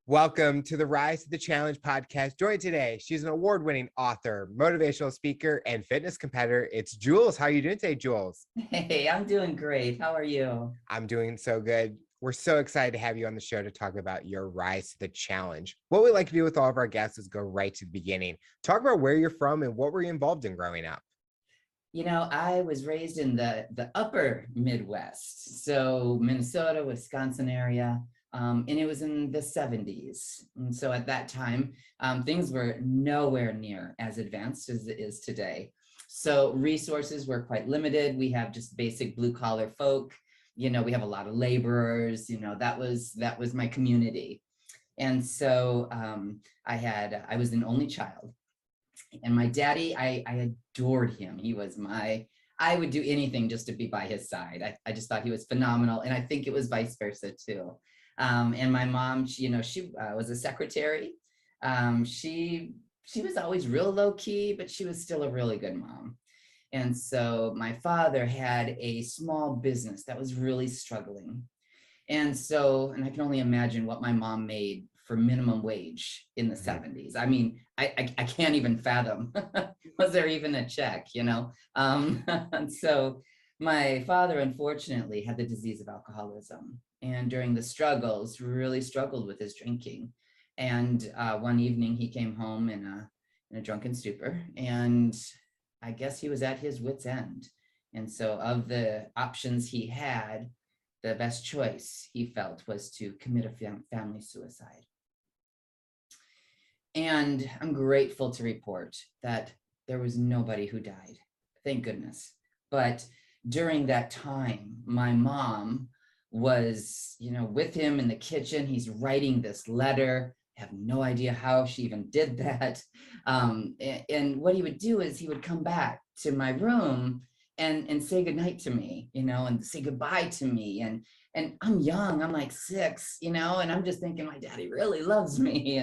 Welcome to the Rise to the Challenge podcast. Joined today, she's an award-winning author, motivational speaker, and fitness competitor. It's Jules. How are you doing today, Jules? Hey, I'm doing great. How are you? I'm doing so good. We're so excited to have you on the show to talk about your rise to the challenge. What we like to do with all of our guests is go right to the beginning. Talk about where you're from and what were you involved in growing up? You know, I was raised in the upper Midwest, so Minnesota, Wisconsin area, and it was in the 70s. And so at that time, things were nowhere near as advanced as it is today. So resources were quite limited. We have just basic blue collar folk. You know, we have a lot of laborers. You know, that was my community. And so I was an only child. And my daddy, I adored him. He was I would do anything just to be by his side. I just thought he was phenomenal. And I think it was vice versa too. And my mom, she was a secretary. She was always real low key, but she was still a really good mom. And so my father had a small business that was really struggling. And I can only imagine what my mom made for minimum wage in the 70s. I mean, I can't even fathom, was there even a check, you know? And so my father, unfortunately, had the disease of alcoholism. And during the struggles, really struggled with his drinking. And one evening he came home in a drunken stupor. And I guess he was at his wit's end. And so of the options he had, the best choice he felt was to commit a family suicide. And I'm grateful to report that there was nobody who died, thank goodness. But during that time, my mom was, with him in the kitchen. He's writing this letter. I have no idea how she even did that. And what he would do is he would come back to my room and say goodnight to me, and say goodbye to me. And I'm young, I'm like 6, and I'm just thinking my daddy really loves me.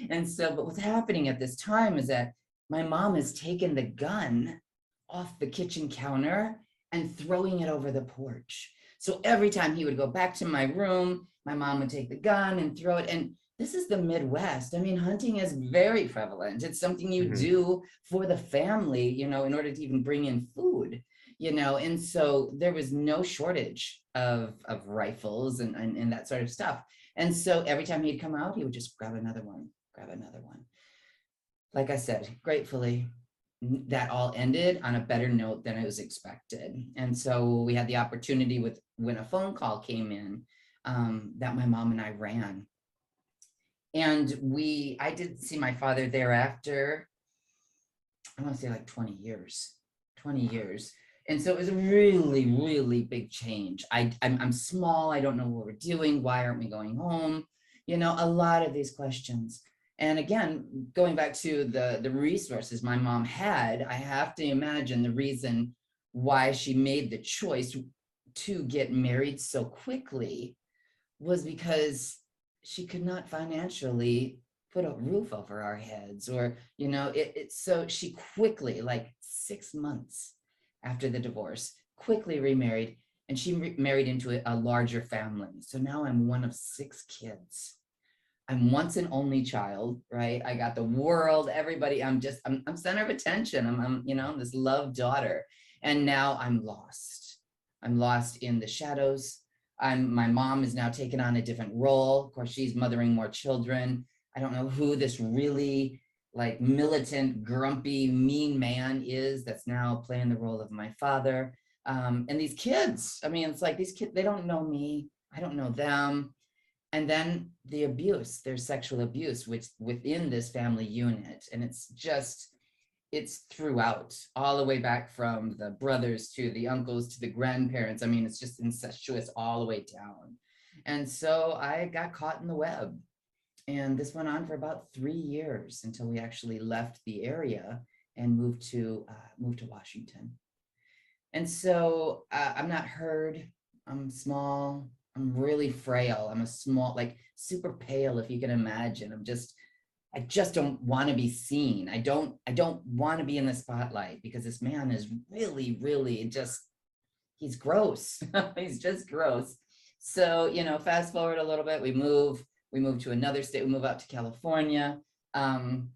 But what's happening at this time is that my mom has taken the gun off the kitchen counter and throwing it over the porch. So every time he would go back to my room, my mom would take the gun and throw it. And this is the Midwest. I mean, hunting is very prevalent. It's something you do for the family, in order to even bring in food. And so there was no shortage of rifles and that sort of stuff. And so every time he'd come out, he would just grab another one. Like I said, gratefully, that all ended on a better note than it was expected. And so we had the opportunity when a phone call came in, that my mom and I ran. And I didn't see my father thereafter, I want to say like 20 years. And so it was a really, really big change. I'm small. I don't know what we're doing. Why aren't we going home? A lot of these questions. And again, going back to the resources my mom had, I have to imagine the reason why she made the choice to get married so quickly was because she could not financially put a roof over our heads, or, so she quickly, like 6 months after the divorce, quickly remarried, and she married into a larger family. So now I'm one of 6 kids. I'm once an only child, right? I got the world, everybody. I'm center of attention. I'm this loved daughter. And now I'm lost. I'm lost in the shadows. My mom is now taken on a different role. Of course, she's mothering more children. I don't know who this really like militant, grumpy, mean man is that's now playing the role of my father. And these kids, I mean, it's like these kids, they don't know me. I don't know them. And then the abuse, there's sexual abuse, which within this family unit. And it's throughout, all the way back from the brothers to the uncles to the grandparents. I mean, it's just incestuous all the way down. And so I got caught in the web. And this went on for about 3 years until we actually left the area and moved to Washington. And so I'm not heard. I'm small. I'm really frail. I'm a small, like super pale, if you can imagine. I just don't want to be seen. I don't want to be in the spotlight because this man is really, really he's gross. He's just gross. So, fast forward a little bit, we We move to another state. We move out to California. And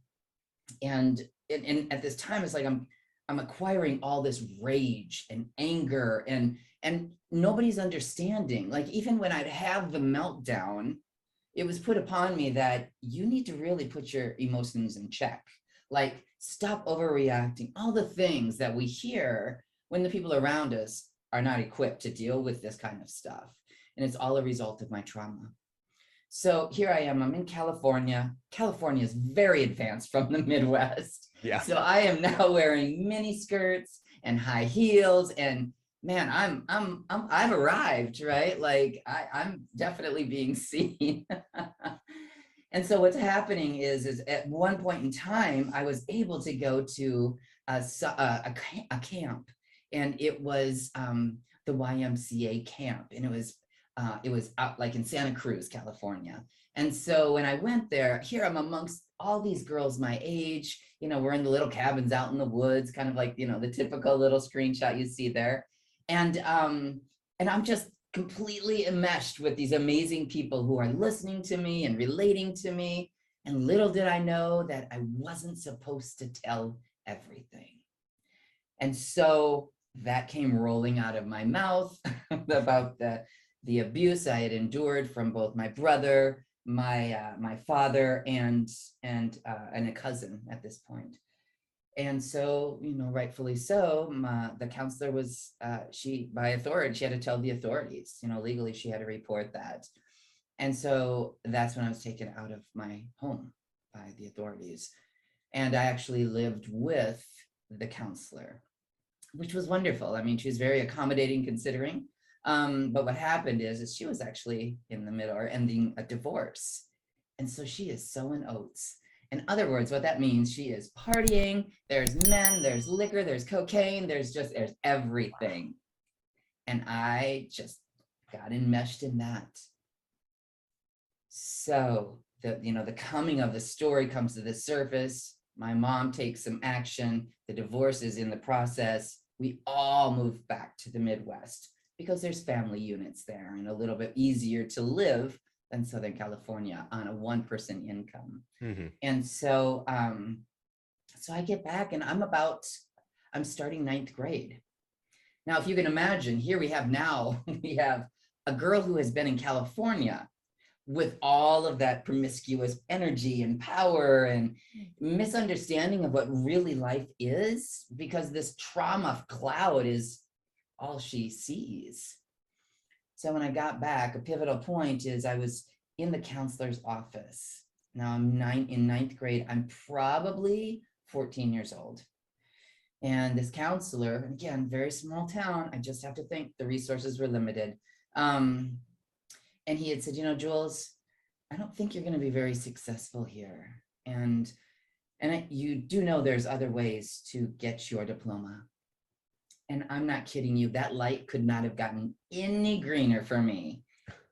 at this time, it's like I'm acquiring all this rage and anger, and nobody's understanding. Like, even when I'd have the meltdown, it was put upon me that you need to really put your emotions in check. Like, stop overreacting. All the things that we hear when the people around us are not equipped to deal with this kind of stuff. And it's all a result of my trauma. So here I am, I'm in California. California is very advanced from the Midwest. Yeah. So I am now wearing mini skirts and high heels, and man, I've arrived, right? Like, I'm definitely being seen. And so what's happening is at one point in time, I was able to go to a camp, and it was the YMCA camp, and it was out like in Santa Cruz, California. And so when I went there, here I'm amongst all these girls my age, we're in the little cabins out in the woods, kind of like, the typical little screenshot you see there. And I'm just completely enmeshed with these amazing people who are listening to me and relating to me. And little did I know that I wasn't supposed to tell everything. And so that came rolling out of my mouth about the abuse I had endured from both my brother, my father, and a cousin at this point. And so, rightfully so, the counselor was, by authority, she had to tell the authorities, legally she had to report that. And so that's when I was taken out of my home by the authorities. And I actually lived with the counselor, which was wonderful. I mean, she was very accommodating, considering. But what happened is she was actually in the middle or ending a divorce. And so she is sowing oats. In other words, what that means, she is partying, there's men, there's liquor, there's cocaine, there's everything. And I just got enmeshed in that. So the coming of the story comes to the surface. My mom takes some action. The divorce is in the process. We all move back to the Midwest because there's family units there and a little bit easier to live than Southern California on a one-person income. Mm-hmm. And so, so I get back and I'm starting 9th grade. Now, if you can imagine, here we have a girl who has been in California with all of that promiscuous energy and power and misunderstanding of what really life is, because this trauma cloud is all she sees. So when I got back, a pivotal point is I was in the counselor's office. Now I'm in 9th grade. I'm probably 14 years old. And this counselor, again, very small town, I just have to think the resources were limited. And he had said, Jules, I don't think you're going to be very successful here. And you do know there's other ways to get your diploma. And I'm not kidding you, that light could not have gotten any greener for me.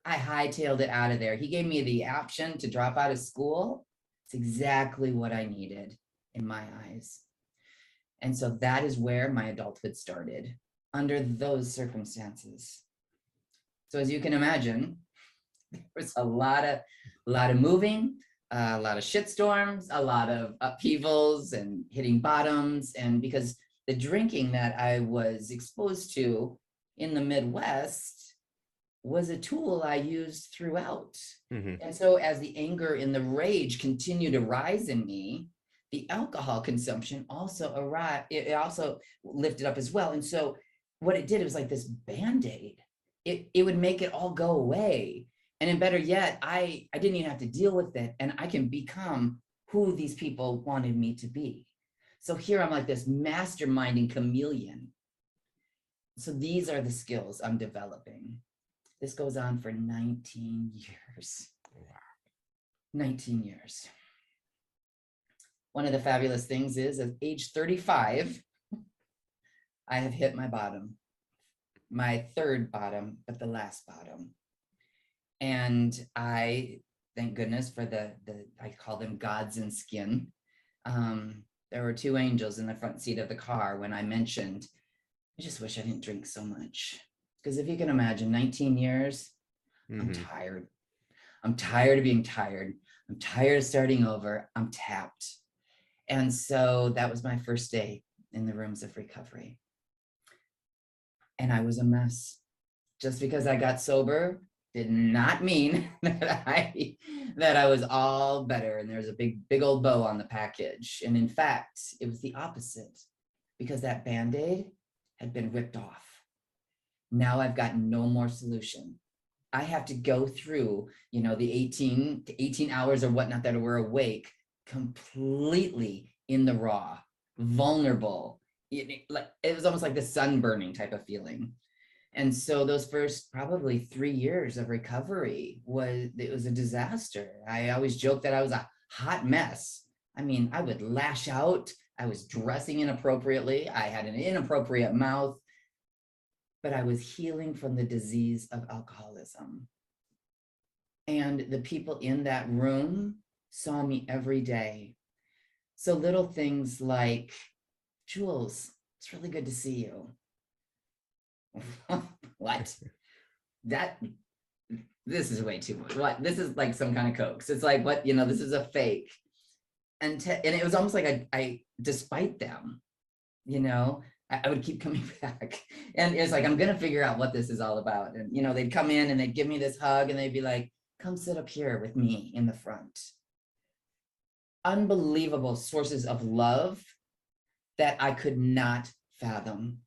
I hightailed it out of there. He gave me the option to drop out of school. It's exactly what I needed in my eyes. And so that is where my adulthood started, under those circumstances. So as you can imagine, there was a lot of moving, a lot of shitstorms, a lot of upheavals and hitting bottoms. And because the drinking that I was exposed to in the Midwest was a tool I used throughout. Mm-hmm. And so as the anger and the rage continued to rise in me, the alcohol consumption also arrived. It also lifted up as well. And so what it did, it was like this Band-Aid. It would make it all go away. And then better yet, I didn't even have to deal with it. And I can become who these people wanted me to be. So here I'm like this masterminding chameleon. So these are the skills I'm developing. This goes on for 19 years. Wow. 19 years. One of the fabulous things is at age 35, I have hit my bottom, my third bottom, but the last bottom. And I, thank goodness for I call them gods in skin. There were 2 angels in the front seat of the car when I mentioned, I just wish I didn't drink so much. Because if you can imagine, 19 years, mm-hmm. I'm tired. I'm tired of being tired. I'm tired of starting over. I'm tapped. And so that was my first day in the rooms of recovery. And I was a mess. Just because I got sober did not mean that I was all better and there's a big old bow on the package. And in fact, it was the opposite, because that Band-Aid had been ripped off. Now I've got no more solution. I have to go through, the 18 hours or whatnot that were awake, completely in the raw, vulnerable. It was almost like the sun burning type of feeling. And so those first probably 3 years of recovery was a disaster. I always joke that I was a hot mess. I mean, I would lash out. I was dressing inappropriately. I had an inappropriate mouth, but I was healing from the disease of alcoholism. And the people in that room saw me every day. So little things like, Jules, it's really good to see you. What? This is way too much. What? This is like some kind of coax. It's like, what, this is a fake. And it was almost like I despite them, I would keep coming back. And it's like, I'm going to figure out what this is all about. And, they'd come in and they'd give me this hug and they'd be like, come sit up here with me in the front. Unbelievable sources of love that I could not fathom.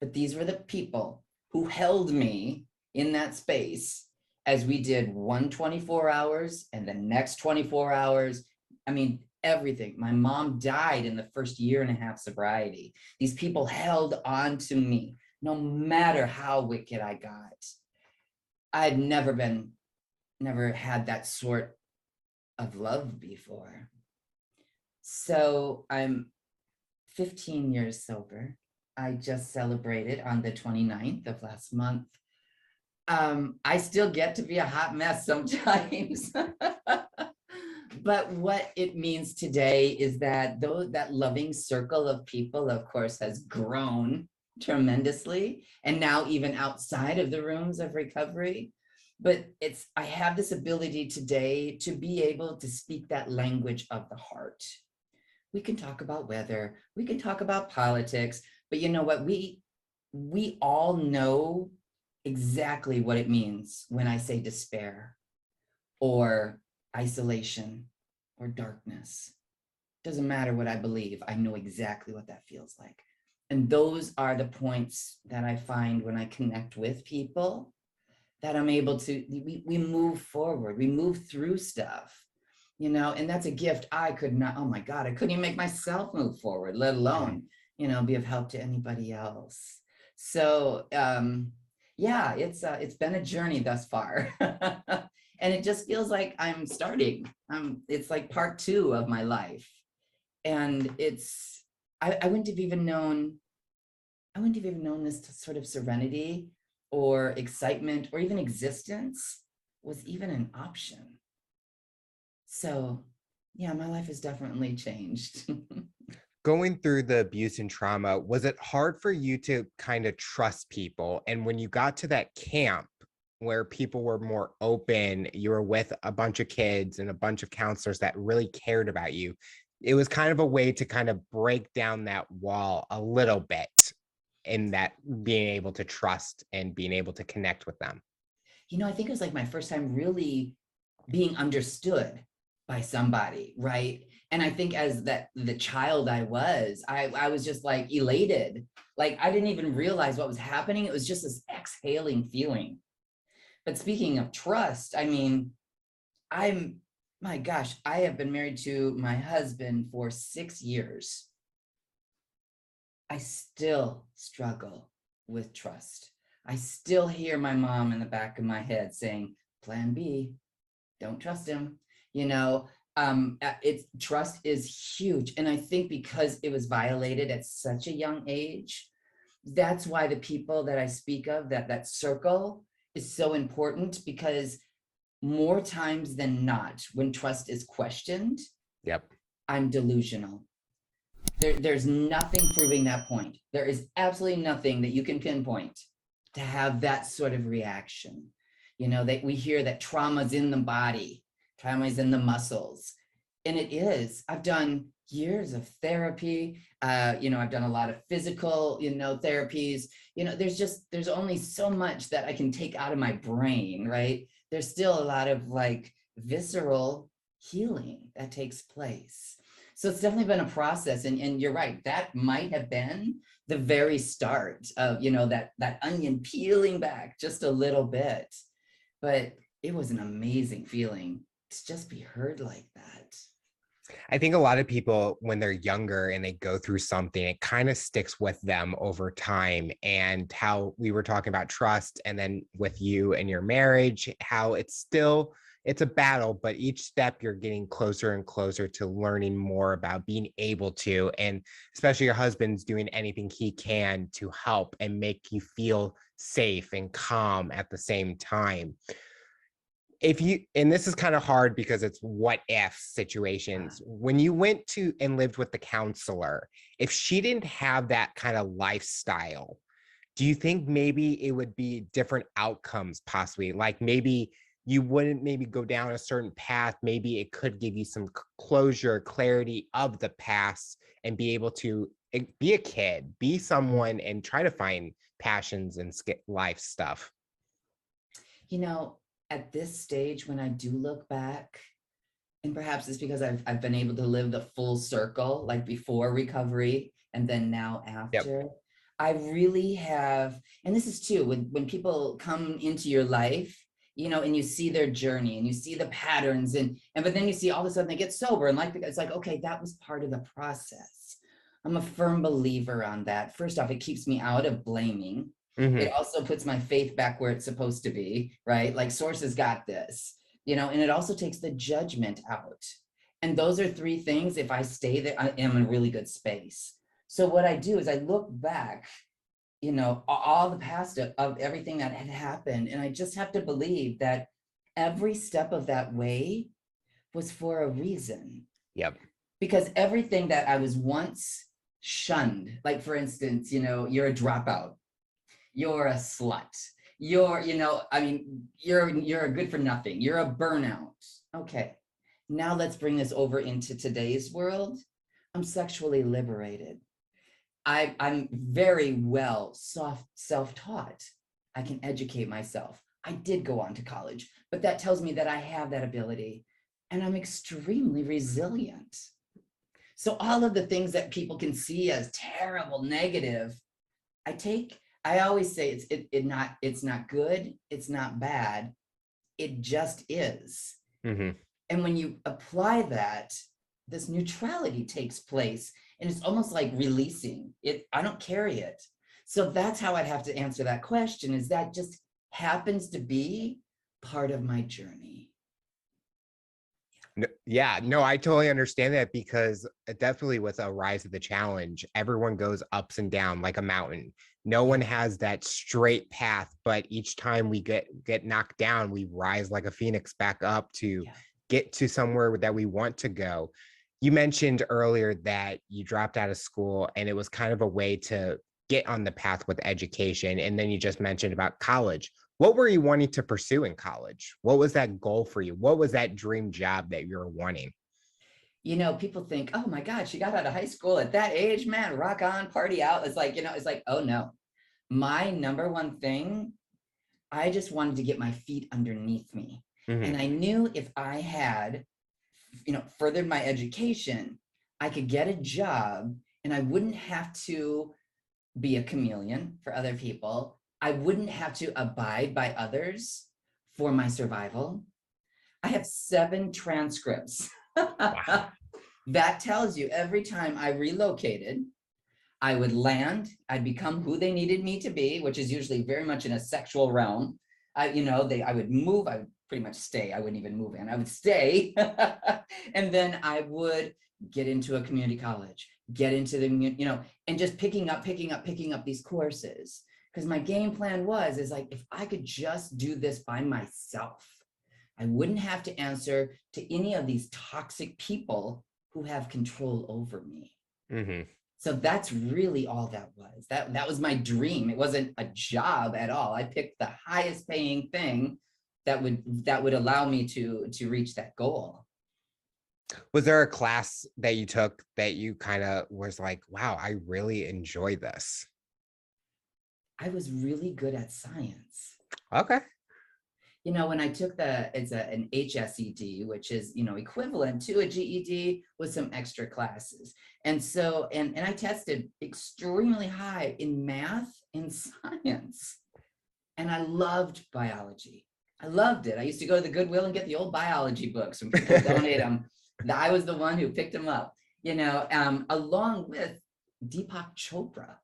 But these were the people who held me in that space as we did 124 hours and the next 24 hours. I mean, everything. My mom died in the first year and a half sobriety. These people held on to me, no matter how wicked I got. I'd never had that sort of love before. So I'm 15 years sober. I just celebrated on the 29th of last month. I still get to be a hot mess sometimes. But what it means today is that that loving circle of people, of course, has grown tremendously. And now even outside of the rooms of recovery. But I have this ability today to be able to speak that language of the heart. We can talk about weather. We can talk about politics. But you know what? We all know exactly what it means when I say despair or isolation or darkness. Doesn't matter what I believe. I know exactly what that feels like. And those are the points that I find when I connect with people, that I'm able to, we move forward, we move through stuff, and that's a gift I could not, oh my God, I couldn't even make myself move forward, let alone, be of help to anybody else. So yeah, it's been a journey thus far. And it just feels like I'm starting. It's like part 2 of my life. And I wouldn't have even known this sort of serenity or excitement or even existence was even an option. So yeah, my life has definitely changed. Going through the abuse and trauma, was it hard for you to kind of trust people? And when you got to that camp where people were more open, you were with a bunch of kids and a bunch of counselors that really cared about you, it was kind of a way to kind of break down that wall a little bit, in that being able to trust and being able to connect with them. I think it was like my first time really being understood by somebody, right? And I think as the child I was just like elated. Like I didn't even realize what was happening. It was just this exhaling feeling. But speaking of trust, I mean, my gosh, I have been married to my husband for 6 years. I still struggle with trust. I still hear my mom in the back of my head saying, plan B, don't trust him. Trust is huge. And I think because it was violated at such a young age, that's why the people that I speak of, that circle is so important, because more times than not, when trust is questioned, I'm delusional. There's nothing proving that point. There is absolutely nothing that you can pinpoint to have that sort of reaction. we hear that trauma's in the body, trauma is in the muscles. And it is. I've done years of therapy. I've done a lot of physical, therapies. There's only so much that I can take out of my brain, right? There's still a lot of like visceral healing that takes place. So it's definitely been a process. And you're right, that might have been the very start of, that onion peeling back just a little bit. But it was an amazing feeling to just be heard like that. I think a lot of people, when they're younger and they go through something, it kind of sticks with them over time. And how we were talking about trust, and then with you and your marriage, how it's a battle, but each step you're getting closer and closer to learning more about being able to, and especially your husband's doing anything he can to help and make you feel safe and calm at the same time. And this is kind of hard because it's what if situations, when you went to and lived with the counselor, if she didn't have that kind of lifestyle, do you think maybe it would be different outcomes possibly? Like maybe you wouldn't maybe go down a certain path. Maybe it could give you some closure, clarity of the past, and be able to be a kid, be someone, and try to find passions and life stuff. At this stage, when I do look back, and perhaps it's because I've been able to live the full circle, like before recovery and then now after. Yep. I really have, and this is too, when people come into your life, and you see their journey and you see the patterns, but then you see all of a sudden they get sober, and it's like, okay, that was part of the process. I'm a firm believer on that. First off, it keeps me out of blaming. Mm-hmm. It also puts my faith back where it's supposed to be, right? Like source has got this, and it also takes the judgment out. And those are three things. If I stay there, I am in a really good space. So what I do is I look back, all the past of everything that had happened. And I just have to believe that every step of that way was for a reason. Yep. Because everything that I was once shunned, like for instance, you're a dropout. You're a slut. You're a good for nothing. You're a burnout. Okay. Now let's bring this over into today's world. I'm sexually liberated. I'm very well self-taught. I can educate myself. I did go on to college, but that tells me that I have that ability, and I'm extremely resilient. So all of the things that people can see as terrible, negative, I always say it's not good, it's not bad, it just is. Mm-hmm. And when you apply that, this neutrality takes place, and it's almost like releasing it. I don't carry it. So that's how I'd have to answer that question, is that just happens to be part of my journey. Yeah, no, I totally understand that, because definitely with a rise of the challenge, everyone goes ups and down like a mountain. No one has that straight path, but each time we get knocked down, we rise like a phoenix back up to get to somewhere that we want to go. You mentioned earlier that you dropped out of school, and it was kind of a way to get on the path with education. And then you just mentioned about college. What were you wanting to pursue in college? What was that goal for you? What was that dream job that you were wanting? People think, oh my God, she got out of high school at that age, man, rock on, party out. It's like, oh no. My number one thing, I just wanted to get my feet underneath me. Mm-hmm. And I knew if I had, furthered my education, I could get a job, and I wouldn't have to be a chameleon for other people. I wouldn't have to abide by others for my survival. I have 7 transcripts. Wow. That tells you every time I relocated, I would land, I'd become who they needed me to be, which is usually very much in a sexual realm. I would move, I would pretty much stay. I wouldn't even move in, I would stay. And then I would get into a community college, get into the, and just picking up these courses. Because my game plan is like, if I could just do this by myself, I wouldn't have to answer to any of these toxic people who have control over me. Mm-hmm. So that's really all that was. That was my dream. It wasn't a job at all. I picked the highest paying thing that would allow me to reach that goal. Was there a class that you took that you kind of was like, wow, I really enjoy this? I was really good at science. Okay. When I took an HSED, which is, equivalent to a GED with some extra classes. And so, and I tested extremely high in math and science. And I loved biology. I loved it. I used to go to the Goodwill and get the old biology books when people donate them. I was the one who picked them up, along with Deepak Chopra.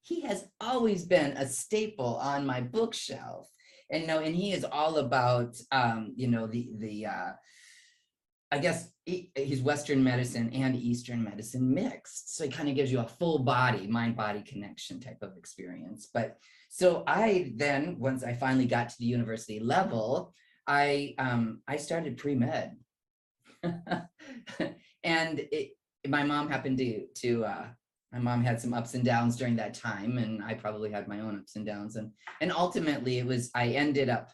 He has always been a staple on my bookshelf. And he is all about, I guess he's Western medicine and Eastern medicine mixed. So he kind of gives you a full body, mind-body connection type of experience. But so I then, once I finally got to the university level, I started pre-med. And my mom happened my mom had some ups and downs during that time, and I probably had my own ups and downs. And ultimately I ended up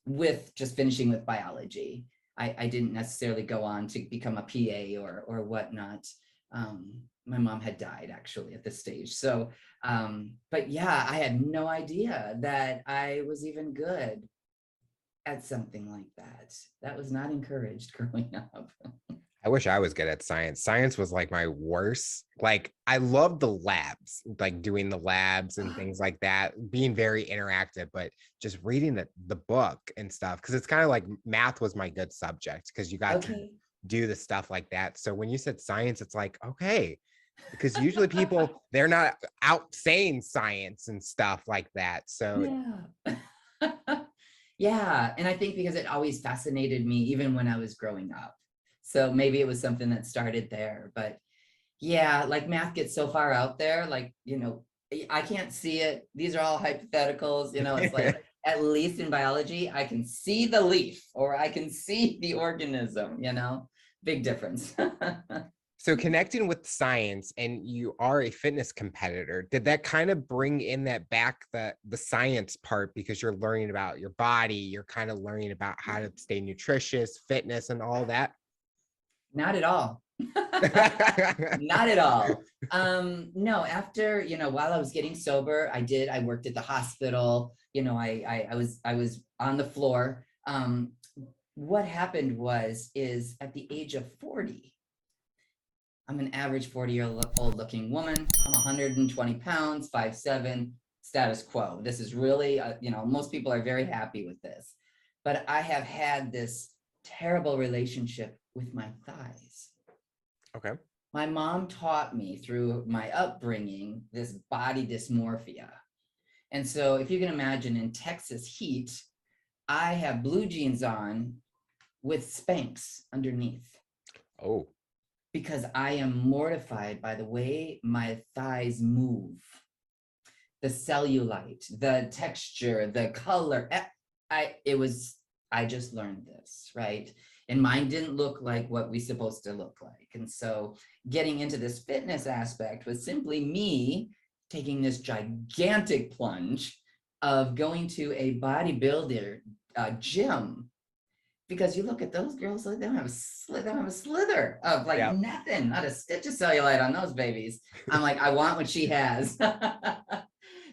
with just finishing with biology. I didn't necessarily go on to become a PA or whatnot. My mom had died actually at this stage. So, but yeah, I had no idea that I was even good at something like that. That was not encouraged growing up. I wish I was good at science. Science was like my worst. Like I love the labs, like doing the labs and things like that, being very interactive, but just reading the book and stuff. Cause it's kind of like math was my good subject because you got to do the stuff like that. So when you said science, it's like, okay, because usually people, they're not out saying science and stuff like that. So yeah. Yeah. And I think because it always fascinated me, even when I was growing up. So maybe it was something that started there, but yeah, like math gets so far out there, like, I can't see it. These are all hypotheticals, it's like, at least in biology, I can see the leaf or I can see the organism, big difference. So connecting with science, and you are a fitness competitor, did that kind of bring in that back the science part because you're learning about your body, you're kind of learning about how to stay nutritious, fitness, and all that? Not at all. Not at all. No, after, while I was getting sober, I worked at the hospital, I was on the floor. What happened is at the age of 40, I'm an average 40-year-old looking woman. I'm 120 pounds, 5'7", status quo. This is really, most people are very happy with this, but I have had this terrible relationship with my thighs. Okay. My mom taught me through my upbringing this body dysmorphia. And so if you can imagine in Texas heat, I have blue jeans on with Spanx underneath. Oh. Because I am mortified by the way my thighs move. The cellulite, the texture, the color. I just learned this, right? And mine didn't look like what we supposed to look like. And so getting into this fitness aspect was simply me taking this gigantic plunge of going to a bodybuilder gym, because you look at those girls, they don't have a slither of nothing, not a stitch of cellulite on those babies. I'm like, I want what she has.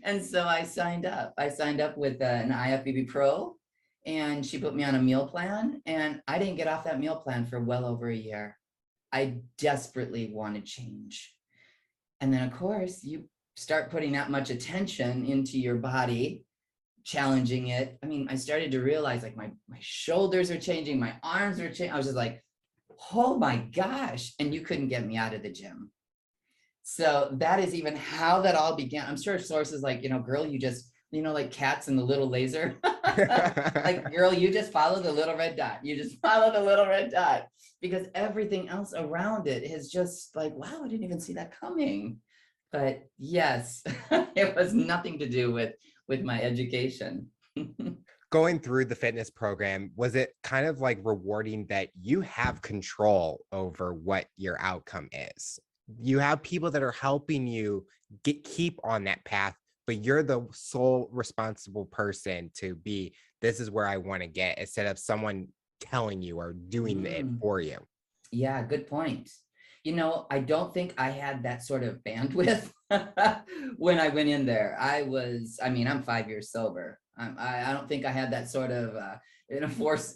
And so I signed up with an IFBB Pro, and she put me on a meal plan, and I didn't get off that meal plan for well over a year. I desperately wanted change. And then of course you start putting that much attention into your body, challenging it. I mean, I started to realize like my shoulders are changing, my arms are changing. I was just like, oh my gosh. And you couldn't get me out of the gym. So that is even how that all began. I'm sure sources like, girl, you just, like cats and the little laser. Like, girl, you just follow the little red dot. You just follow the little red dot, because everything else around it is just like, wow, I didn't even see that coming. But yes, it was nothing to do with my education. Going through the fitness program, was it kind of like rewarding that you have control over what your outcome is? You have people that are helping you keep on that path, but you're the sole responsible person to be this is where I want to get, instead of someone telling you or doing it Mm. for you. Yeah, good point. I don't think I had that sort of bandwidth when I went in there. I'm 5 years sober. I don't think I had that sort of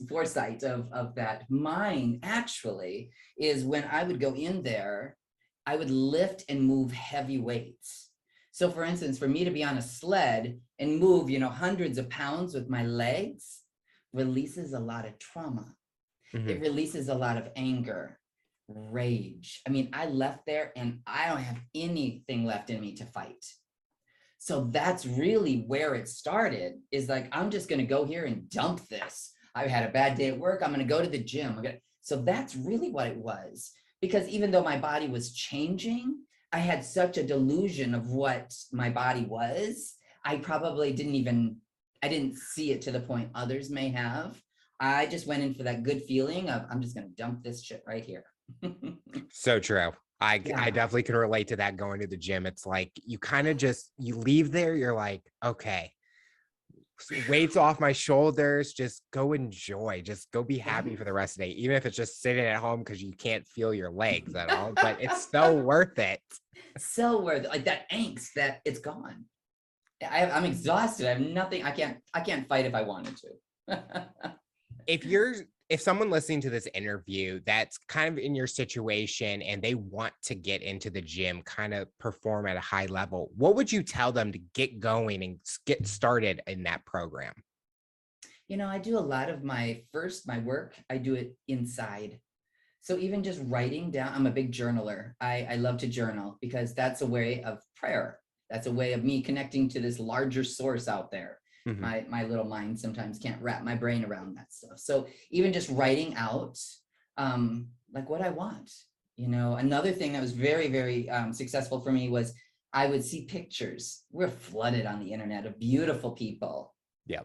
foresight of that. Mine actually is when I would go in there, I would lift and move heavy weights. So for instance, for me to be on a sled and move, hundreds of pounds with my legs releases a lot of trauma. Mhm. It releases a lot of anger, rage. I mean, I left there and I don't have anything left in me to fight. So that's really where it started, is like, I'm just going to go here and dump this. I had a bad day at work. I'm going to go to the gym. So that's really what it was. Because even though my body was changing, I had such a delusion of what my body was. I didn't see it to the point others may have. I just went in for that good feeling of, I'm just going to dump this shit right here. So true. I Yeah. definitely can relate to that going to the gym. It's like you kind of just, you leave there, you're like, okay, weights off my shoulders, just go enjoy, just go be happy for the rest of the day, even if it's just sitting at home because you can't feel your legs at all, but it's so worth it. So worth it. Like that angst, that it's gone. I'm exhausted. I have nothing. I can't fight if I wanted to. If someone listening to this interview that's kind of in your situation and they want to get into the gym, kind of perform at a high level, what would you tell them to get going and get started in that program? I do a lot of my work, I do it inside. So even just writing down, I'm a big journaler. I love to journal because that's a way of prayer. That's a way of me connecting to this larger source out there. Mhm. My little mind sometimes can't wrap my brain around that stuff. So even just writing out like what I want. Another thing that was very, very successful for me was I would see pictures. We're flooded on the internet of beautiful people. Yeah.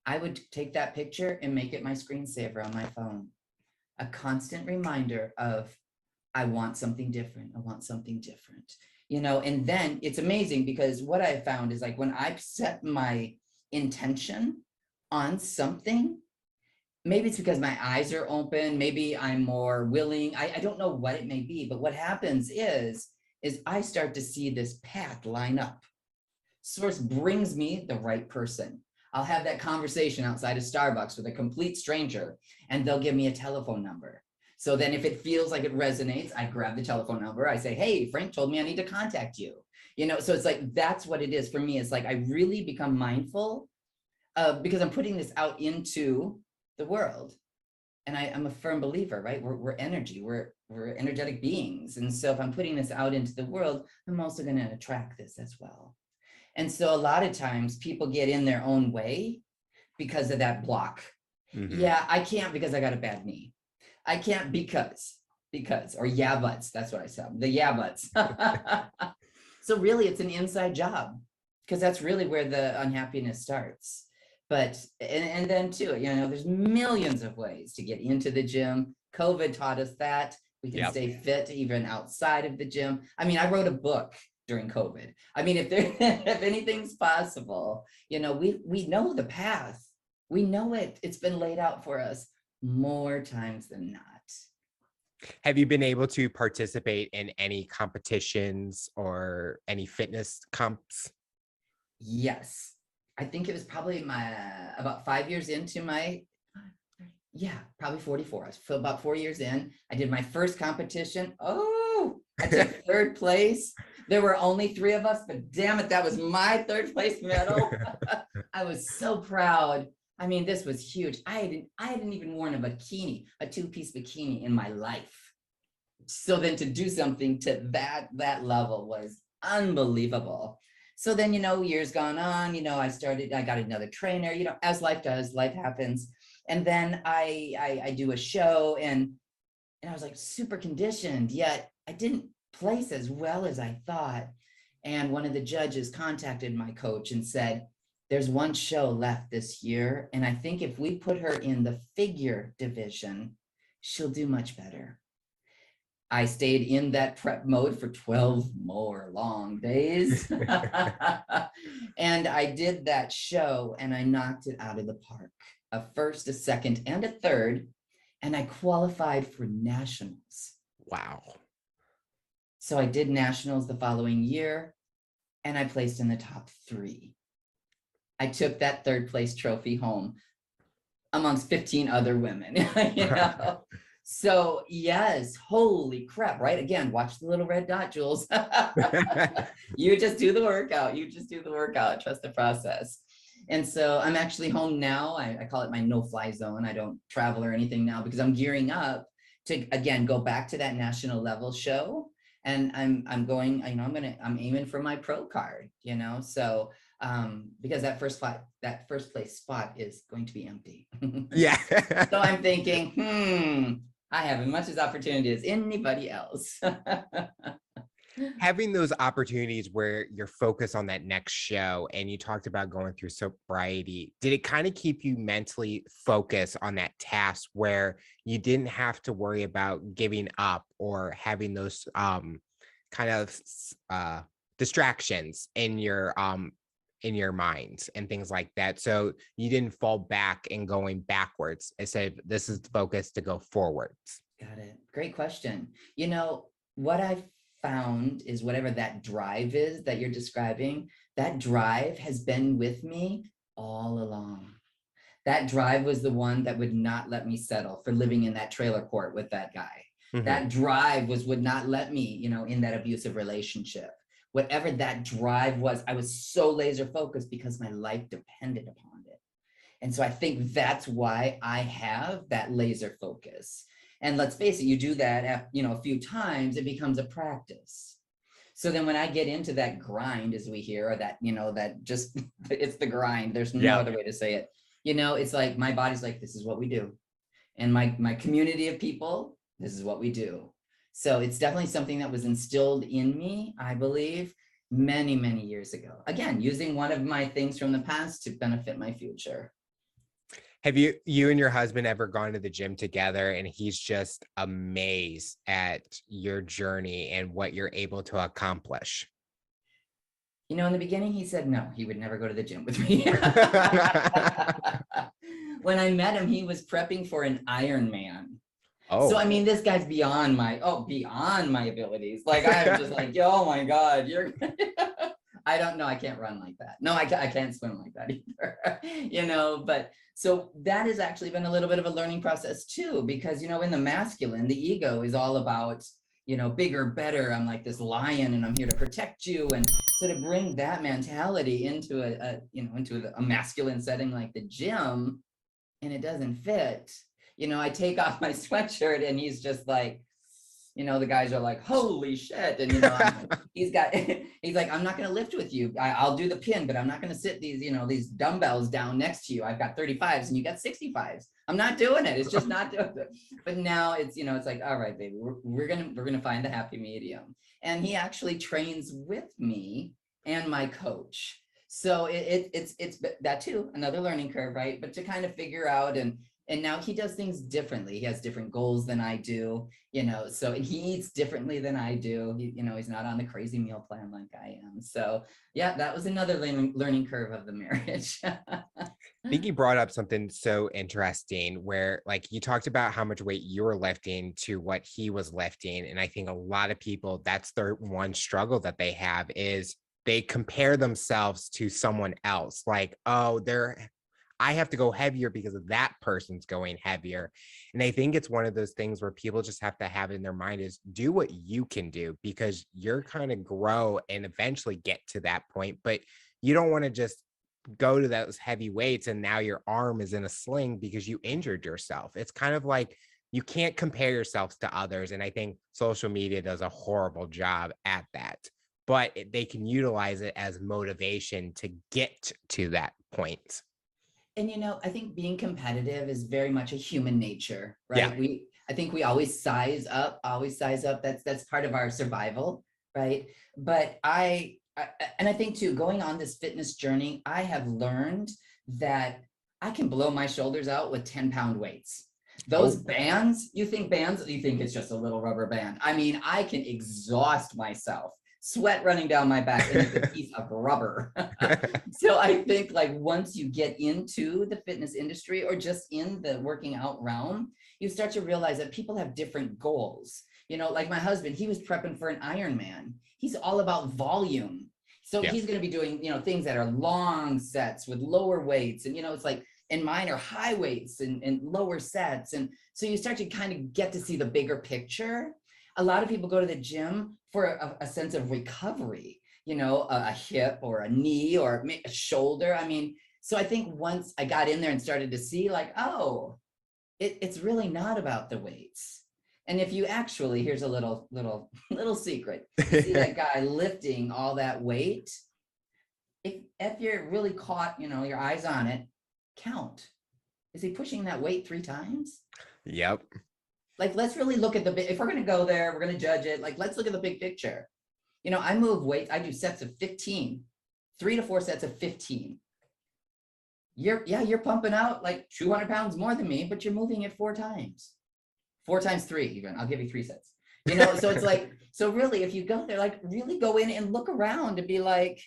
I would take that picture and make it my screensaver on my phone. A constant reminder of, I want something different. I want something different. And then it's amazing because what I found is, like, when I set my intention on something, maybe it's because my eyes are open, maybe I'm more willing. I don't know what it may be, but what happens is I start to see this path line up. Source brings me the right person. I'll have that conversation outside of Starbucks with a complete stranger, and they'll give me a telephone number. So then if it feels like it resonates, I grab the telephone number. I say, hey, Frank told me I need to contact you. So it's like, that's what it is for me. It's like, I really become mindful because I'm putting this out into the world. And I'm a firm believer, right? We're energy, we're energetic beings. And so if I'm putting this out into the world, I'm also going to attract this as well. And so a lot of times people get in their own way because of that block. Mhm. Yeah, I can't because I got a bad knee. I can't because, or yeah, buts. That's what I said. The yeah, buts. So really it's an inside job, because that's really where the unhappiness starts. But, and then too, there's millions of ways to get into the gym. COVID taught us that we can Yep. stay fit even outside of the gym. I mean, I wrote a book during COVID. I mean, if anything's possible, we know the path. We know it. It's been laid out for us more times than not. Have you been able to participate in any competitions or any fitness comps? Yes. I think it was probably about 5 years into my, yeah, probably 44. So about 4 years in, I did my first competition. Oh, I took third place. There were only 3 of us, but damn it, that was my third place medal. I was so proud. I mean, this was huge. I hadn't even worn a bikini, a 2-piece bikini in my life. So then to do something to that level was unbelievable. So then, years gone on, I got another trainer, as life does, life happens. And then I do a show, and I was like super conditioned, yet I didn't place as well as I thought. And one of the judges contacted my coach and said, there's one show left this year, and I think if we put her in the figure division, she'll do much better. I stayed in that prep mode for 12 more long days. And I did that show and I knocked it out of the park. A first, a second, and a third. And I qualified for nationals. Wow. So I did nationals the following year and I placed in the top 3. I took that third place trophy home amongst 15 other women, you know? So yes, holy crap, right? Again, watch the little red dot, Jules. You just do the workout. You just do the workout. Trust the process. And so I'm actually home now. I call it my no-fly zone. I don't travel or anything now because I'm gearing up to, again, go back to that national level show. And I'm going, you know, I'm aiming for my pro card, you know? So because that first place spot is going to be empty. Yeah. So I'm thinking, I have as much as opportunity as anybody else. Having those opportunities where you're focused on that next show, and you talked about going through sobriety, did it kind of keep you mentally focused on that task where you didn't have to worry about giving up or having those kind of distractions in your mind and things like that, so you didn't fall back and going backwards? Instead, this is the focus to go forwards. Got it. Great question. You know, what I've found is whatever that drive is that you're describing, that drive has been with me all along. That drive was the one that would not let me settle for living in that trailer court with that guy. Mm-hmm. That drive would not let me, you know, in that abusive relationship. Whatever that drive was, I was so laser focused because my life depended upon it. And so I think that's why I have that laser focus. And let's face it, you do that, you know, a few times, it becomes a practice. So then when I get into that grind, as we hear, or that, you know, that just, it's the grind. There's no other way to say it. You know, it's like, my body's like, this is what we do. And my community of people, this is what we do. So it's definitely something that was instilled in me, I believe, many, many years ago. Again, using one of my things from the past to benefit my future. Have you and your husband ever gone to the gym together and he's just amazed at your journey and what you're able to accomplish? You know, in the beginning, he said no, he would never go to the gym with me. When I met him, he was prepping for an Ironman. Oh. So, I mean, this guy's beyond my abilities. Like, I'm just like, oh my God, I don't know. I can't run like that. No, I can't swim like that either, you know, but so that has actually been a little bit of a learning process too, because, you know, in the masculine, the ego is all about, you know, bigger, better. I'm like this lion and I'm here to protect you. And so to bring that mentality into a masculine setting like the gym, and it doesn't fit, you know, I take off my sweatshirt and he's just like, you know, the guys are like, holy shit. And, you know, he's like, I'm not going to lift with you. I'll do the pin, but I'm not going to sit these dumbbells down next to you. I've got 35s and you got 65s. I'm not doing it. It's just not doing it. But now it's, you know, it's like, all right, baby, we're going to find the happy medium. And he actually trains with me and my coach. So it's that too, another learning curve, right? But to kind of figure out and now he does things differently. He has different goals than I do, you know, so he eats differently than I do. He's not on the crazy meal plan like I am. So yeah, that was another learning curve of the marriage. I think you brought up something so interesting where, like, you talked about how much weight you were lifting to what he was lifting. And I think a lot of people, that's their one struggle that they have, is they compare themselves to someone else. Like, oh, I have to go heavier because of that person's going heavier. And I think it's one of those things where people just have to have in their mind is do what you can do, because you're kind of grow and eventually get to that point. But you don't want to just go to those heavy weights and now your arm is in a sling because you injured yourself. It's kind of like you can't compare yourselves to others. And I think social media does a horrible job at that. But they can utilize it as motivation to get to that point. And, you know, I think being competitive is very much a human nature, right? Yeah. I think we always size up. That's part of our survival, right? But I think too, going on this fitness journey, I have learned that I can blow my shoulders out with 10-pound weights. Those Oh, bands, you think bands, you think it's just a little rubber band. I mean, I can exhaust myself, sweat running down my back, and it's a piece of rubber. So I think like once you get into the fitness industry or just in the working out realm, you start to realize that people have different goals. You know, like my husband, he was prepping for an Ironman. He's all about volume. So yeah. he's going to be doing, you know, things that are long sets with lower weights. And, you know, it's like, and mine are high weights and lower sets. And so you start to kind of get to see the bigger picture. A lot of people go to the gym for a sense of recovery, you know, a hip or a knee or a shoulder. I mean, so I think once I got in there and started to see like, oh, it's really not about the weights. And if you actually, here's a little secret, you see that guy lifting all that weight, if you're really caught, you know, your eyes on it, count. Is he pushing that weight 3 times? Yep. Like, let's really look at if we're going to go there, we're going to judge it. Like, let's look at the big picture. You know, I move weights. I do sets of 15, 3 to 4 sets of 15. You're pumping out like 200 pounds more than me, but you're moving it 4 times. 4 times 3 even. I'll give you 3 sets. You know, so it's like, so really, if you go there, like really go in and look around and be like,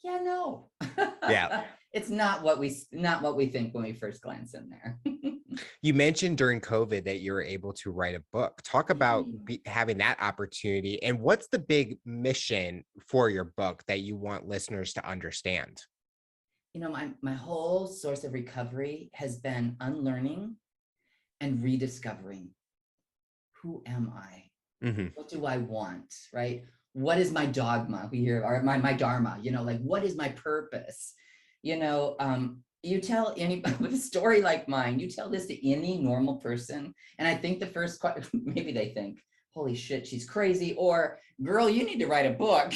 yeah, no. Yeah. It's not what we think when we first glance in there. You mentioned during COVID that you were able to write a book. Talk about having that opportunity, and what's the big mission for your book that you want listeners to understand? You know, my whole source of recovery has been unlearning and rediscovering. Who am I? Mm-hmm. What do I want? Right? What is my dogma? We hear, or my dharma, you know, like what is my purpose? You know, you tell anybody with a story like mine, you tell this to any normal person. And I think the first question, maybe they think, holy shit, she's crazy, or girl, you need to write a book.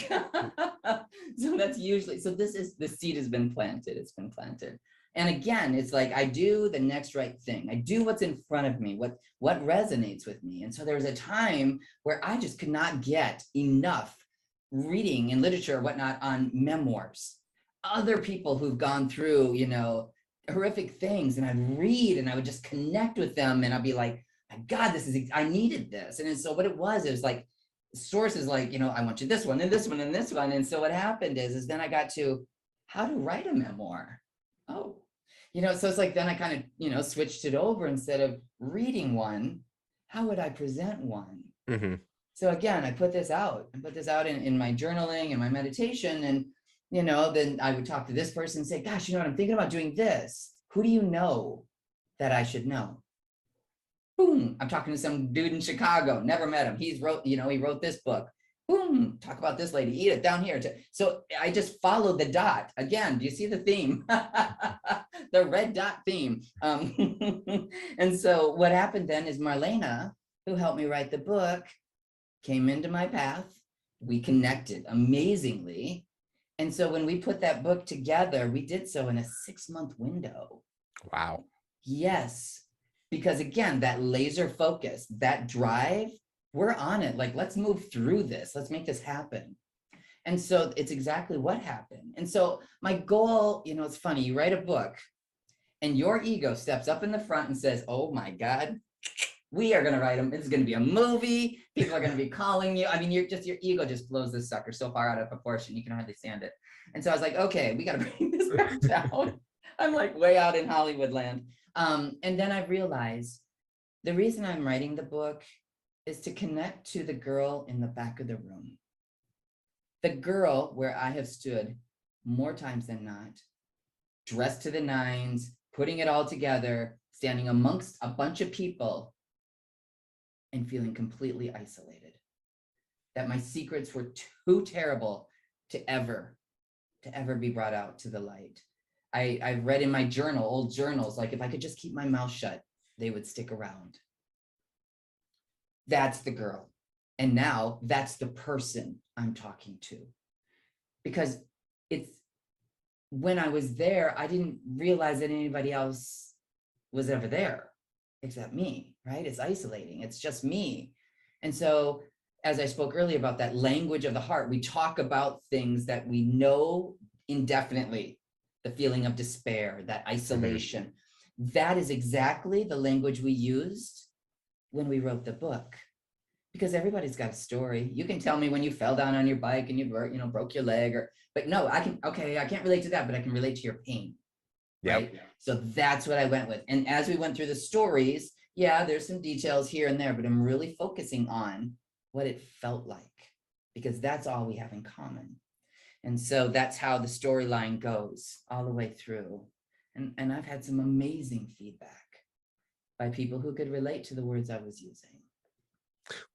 So that's usually, so the seed has been planted, it's been planted. And again, it's like, I do the next right thing. I do what's in front of me, what resonates with me. And so there was a time where I just could not get enough reading and literature, whatnot, on memoirs, other people who've gone through, you know, horrific things. And I'd read and I would just connect with them. And I'd be like, my God, I needed this. And so what it was like sources like, you know, I want you this one and this one and this one. And so what happened is then I got to how to write a memoir. Oh, you know, so it's like, then I kind of, you know, switched it over. Instead of reading one, how would I present one? Mm-hmm. So again, I put this out in my journaling and my meditation. And, you know, then I would talk to this person and say, gosh, you know what, I'm thinking about doing this. Who do you know that I should know? Boom, I'm talking to some dude in Chicago, never met him. He wrote this book. Boom, talk about this lady, eat it down here. So I just followed the dot. Again, do you see the theme? The red dot theme. And so what happened then is Marlena, who helped me write the book, came into my path. We connected amazingly. And so when we put that book together, we did so in a 6-month window. Wow. Yes. Because again, that laser focus, that drive, we're on it. Like, let's move through this. Let's make this happen. And so it's exactly what happened. And so my goal, you know, it's funny, you write a book and your ego steps up in the front and says, oh my God, we are going to write them. It's going to be a movie. People are going to be calling you. I mean, your ego just blows this sucker so far out of proportion. You can hardly stand it. And so I was like, okay, we got to bring this back down. I'm like way out in Hollywood land. And then I realized the reason I'm writing the book is to connect to the girl in the back of the room. The girl where I have stood more times than not, dressed to the nines, putting it all together, standing amongst a bunch of people and feeling completely isolated. That my secrets were too terrible to ever be brought out to the light. I read in my journal, old journals, like if I could just keep my mouth shut, they would stick around. That's the girl. And now that's the person I'm talking to. Because it's when I was there, I didn't realize that anybody else was ever there except me, right? It's isolating. It's just me. And so as I spoke earlier about that language of the heart, we talk about things that we know indefinitely, the feeling of despair, that isolation. that is exactly the language we used when we wrote the book. Because everybody's got a story. You can tell me when you fell down on your bike and you broke your leg, but no, I can't relate to that, but I can relate to your pain. Right. Yep. So that's what I went with. And as we went through the stories, yeah, there's some details here and there, but I'm really focusing on what it felt like, because that's all we have in common. And so that's how the storyline goes all the way through. And I've had some amazing feedback by people who could relate to the words I was using.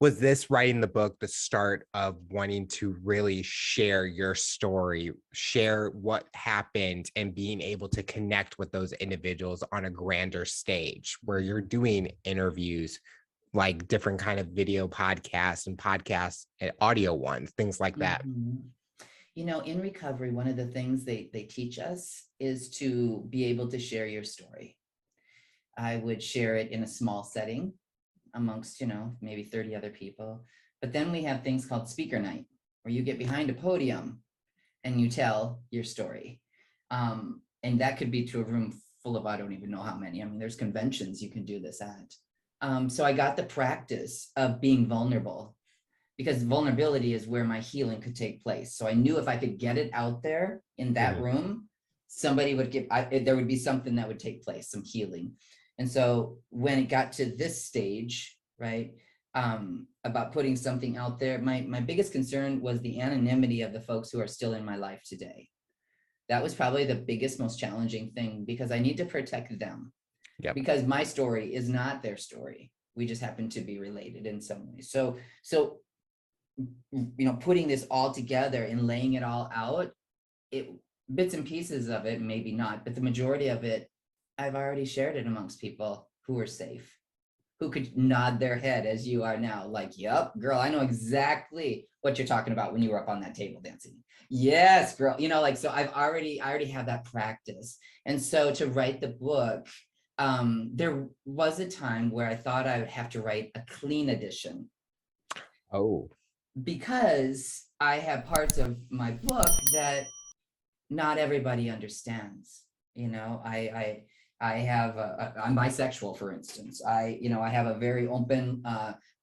Was this writing the book the start of wanting to really share your story, share what happened, and being able to connect with those individuals on a grander stage where you're doing interviews, like different kind of video podcasts and audio ones, things like that? Mm-hmm. In recovery, one of the things they teach us is to be able to share your story. I would share it in a small setting amongst, maybe 30 other people. But then we have things called speaker night, where you get behind a podium and you tell your story. And that could be to a room full of, I don't even know how many. I mean, there's conventions you can do this at. So I got the practice of being vulnerable, because vulnerability is where my healing could take place. So I knew if I could get it out there in that room, somebody would there would be something that would take place, some healing. And so when it got to this stage, right, about putting something out there, my biggest concern was the anonymity of the folks who are still in my life today. That was probably the biggest, most challenging thing, because I need to protect them. Yep. Because my story is not their story. We just happen to be related in some way. So putting this all together and laying it all out, bits and pieces of it, maybe not, but the majority of it, I've already shared it amongst people who are safe, who could nod their head as you are now, like, yep, girl, I know exactly what you're talking about when you were up on that table dancing. Yes, girl, so I already have that practice. And so to write the book, there was a time where I thought I would have to write a clean edition. Oh. Because I have parts of my book that not everybody understands. I have I'm bisexual, for instance. I have a very open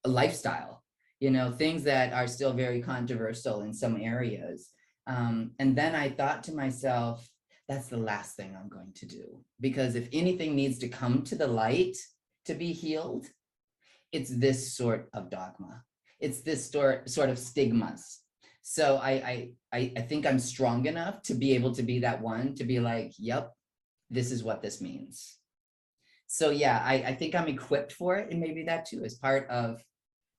lifestyle, things that are still very controversial in some areas. And then I thought to myself, that's the last thing I'm going to do, because if anything needs to come to the light to be healed, it's this sort of dogma. It's this sort of stigmas. So I think I'm strong enough to be able to be that one, to be like, yep, this is what this means. So yeah, I think I'm equipped for it. And maybe that too is part of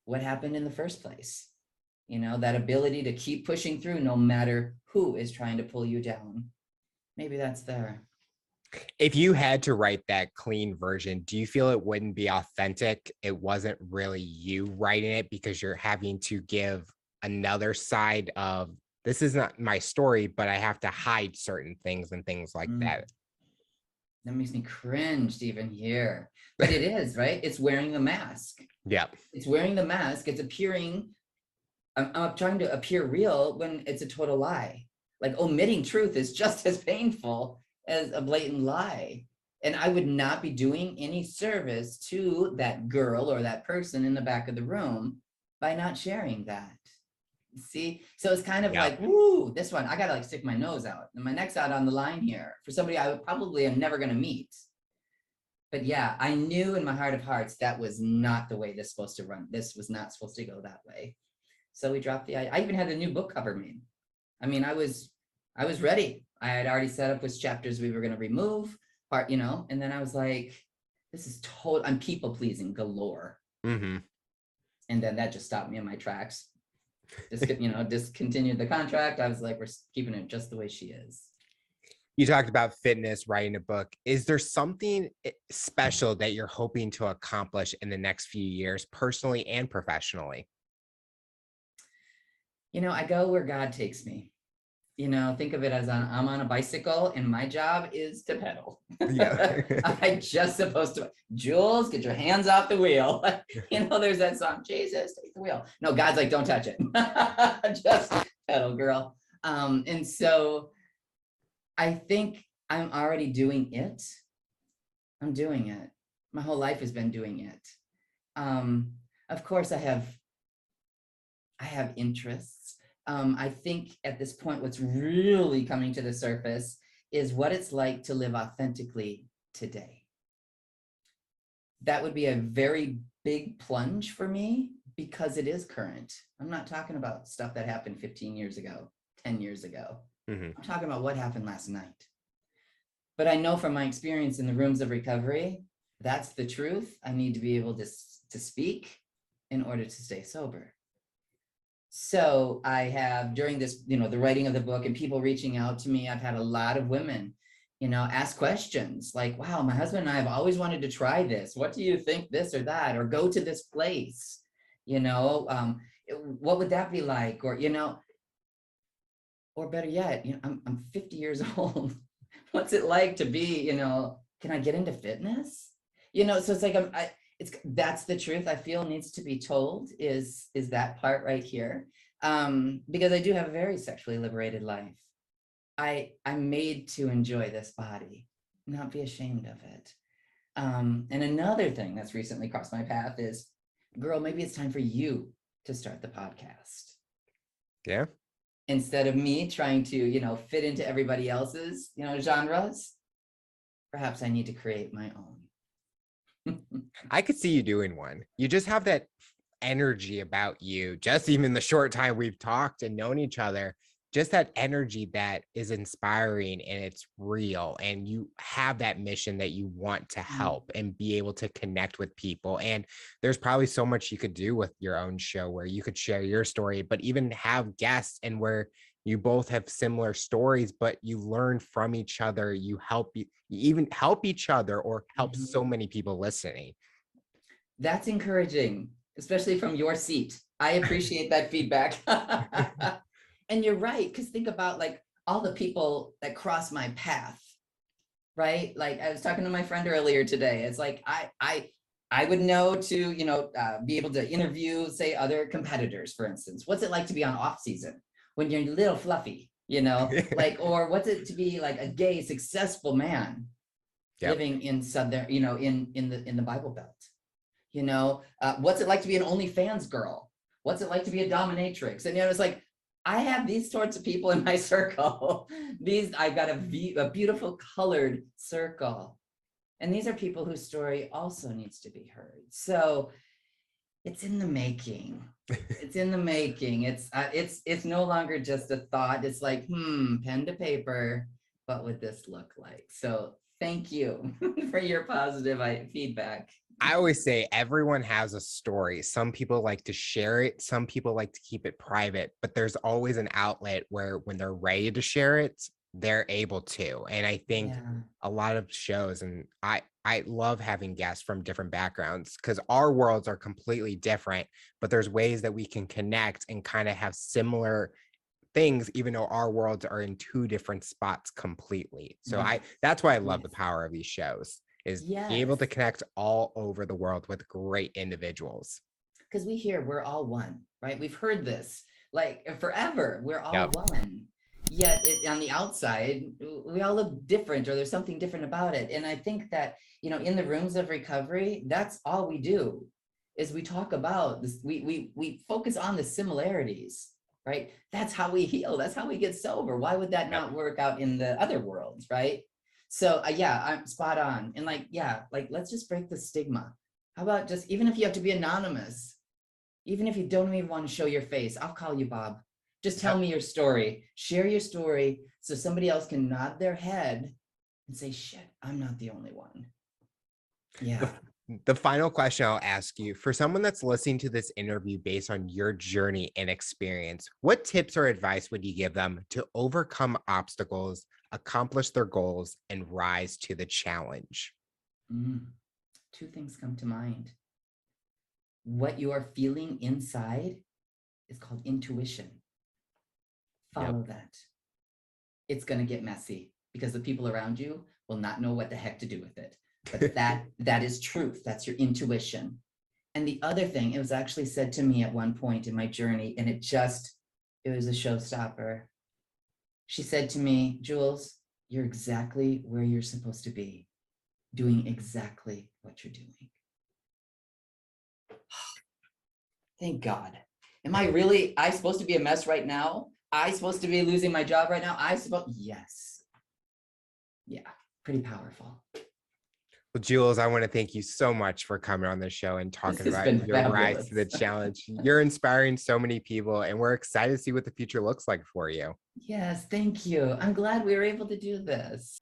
what happened in the first place. That ability to keep pushing through no matter who is trying to pull you down. Maybe that's there. If you had to write that clean version, do you feel it wouldn't be authentic? It wasn't really you writing it because you're having to give another side of, this is not my story, but I have to hide certain things and things like that. That makes me cringe to even hear. But it is, right? It's wearing the mask. Yeah. It's wearing the mask. It's appearing, I'm trying to appear real when it's a total lie. Like omitting truth is just as painful as a blatant lie. And I would not be doing any service to that girl or that person in the back of the room by not sharing that. See? So it's kind of like, woo, this one, I gotta like stick my nose out and my neck's out on the line here for somebody I would probably am never gonna meet. But yeah, I knew in my heart of hearts that was not the way this is supposed to run. This was not supposed to go that way. So we dropped I even had a new book cover made. I mean, I was ready. I had already set up which chapters we were going to remove, and then I was like, this is I'm people pleasing galore. Mm-hmm. And then that just stopped me in my tracks. Discontinued the contract. I was like, we're keeping it just the way she is. You talked about fitness, writing a book. Is there something special that you're hoping to accomplish in the next few years, personally and professionally? I go where God takes me. Think of it as I'm on a bicycle and my job is to pedal. Yeah. I'm just supposed to, Jules, get your hands off the wheel. There's that song, Jesus, take the wheel. No, God's like, don't touch it. Just pedal, girl. And so I think I'm already doing it. I'm doing it. My whole life has been doing it. Of course, I have interests. I think at this point, what's really coming to the surface is what it's like to live authentically today. That would be a very big plunge for me because it is current. I'm not talking about stuff that happened 15 years ago, 10 years ago. I'm talking about what happened last night. But I know from my experience in the rooms of recovery, that's the truth. I need to be able to speak in order to stay sober. So I have, during this, the writing of the book and people reaching out to me, I've had a lot of women, ask questions like, wow, my husband and I have always wanted to try this. What do you think, this or that, or go to this place? What would that be like? Or better yet, I'm 50 years old. What's it like to be, can I get into fitness? So it's like, that's the truth I feel needs to be told is that part right here. Because I do have a very sexually liberated life. I'm made to enjoy this body, not be ashamed of it. And another thing that's recently crossed my path is, girl, maybe it's time for you to start the podcast. Yeah. Instead of me trying to, fit into everybody else's, genres, perhaps I need to create my own. I could see you doing one. You just have that energy about you, just even the short time we've talked and known each other, just that energy that is inspiring and it's real. And you have that mission that you want to help and be able to connect with people. And there's probably so much you could do with your own show where you could share your story, but even have guests and where you both have similar stories, but you learn from each other. You even help each other or help so many people listening. That's encouraging, especially from your seat. I appreciate that feedback. And you're right, because think about like all the people that cross my path, right? Like I was talking to my friend earlier today. It's like I would know to be able to interview, say, other competitors, for instance. What's it like to be on off season when you're a little fluffy, like, or what's it to be like a gay, successful man living in Southern, in the Bible Belt. What's it like to be an OnlyFans girl? What's it like to be a dominatrix? And it's like, I have these sorts of people in my circle. I've got a beautiful colored circle. And these are people whose story also needs to be heard. So it's in the making. It's in the making. It's no longer just a thought. It's like, pen to paper, what would this look like? So thank you for your positive feedback. I always say everyone has a story. Some people like to share it. Some people like to keep it private, but there's always an outlet where when they're ready to share it, they're able to. And I think a lot of shows, and I love having guests from different backgrounds because our worlds are completely different, but there's ways that we can connect and kind of have similar things, even though our worlds are in two different spots completely. So that's why I love the power of these shows. Is be able to connect all over the world with great individuals. Because we're all one, right? We've heard this like forever. We're all one. Yet on the outside, we all look different, or there's something different about it. And I think that, in the rooms of recovery, that's all we do is we talk about this. We focus on the similarities, right? That's how we heal. That's how we get sober. Why would that not work out in the other worlds, right? So I'm spot on. And let's just break the stigma. How about just, even if you have to be anonymous, even if you don't even want to show your face, I'll call you Bob. Just tell me your story, share your story so somebody else can nod their head and say, shit, I'm not the only one. Yeah. The final question I'll ask you, for someone that's listening to this interview based on your journey and experience, what tips or advice would you give them to overcome obstacles, accomplish their goals, and rise to the challenge? Two things come to mind. What you are feeling inside is called intuition. Follow that. It's going to get messy because the people around you will not know what the heck to do with it. But that is truth. That's your intuition. And the other thing, it was actually said to me at one point in my journey, and it was a showstopper. She said to me, Jules, you're exactly where you're supposed to be. doing exactly what you're doing. Thank God. Am I supposed to be a mess right now? I supposed to be losing my job right now? Yes. Yeah, pretty powerful. Well, Jules, I want to thank you so much for coming on the show and This talking has about been your rise to the fabulous. challenge. You're inspiring so many people, and we're excited to see what the future looks like for you. Yes, thank you. I'm glad we were able to do this.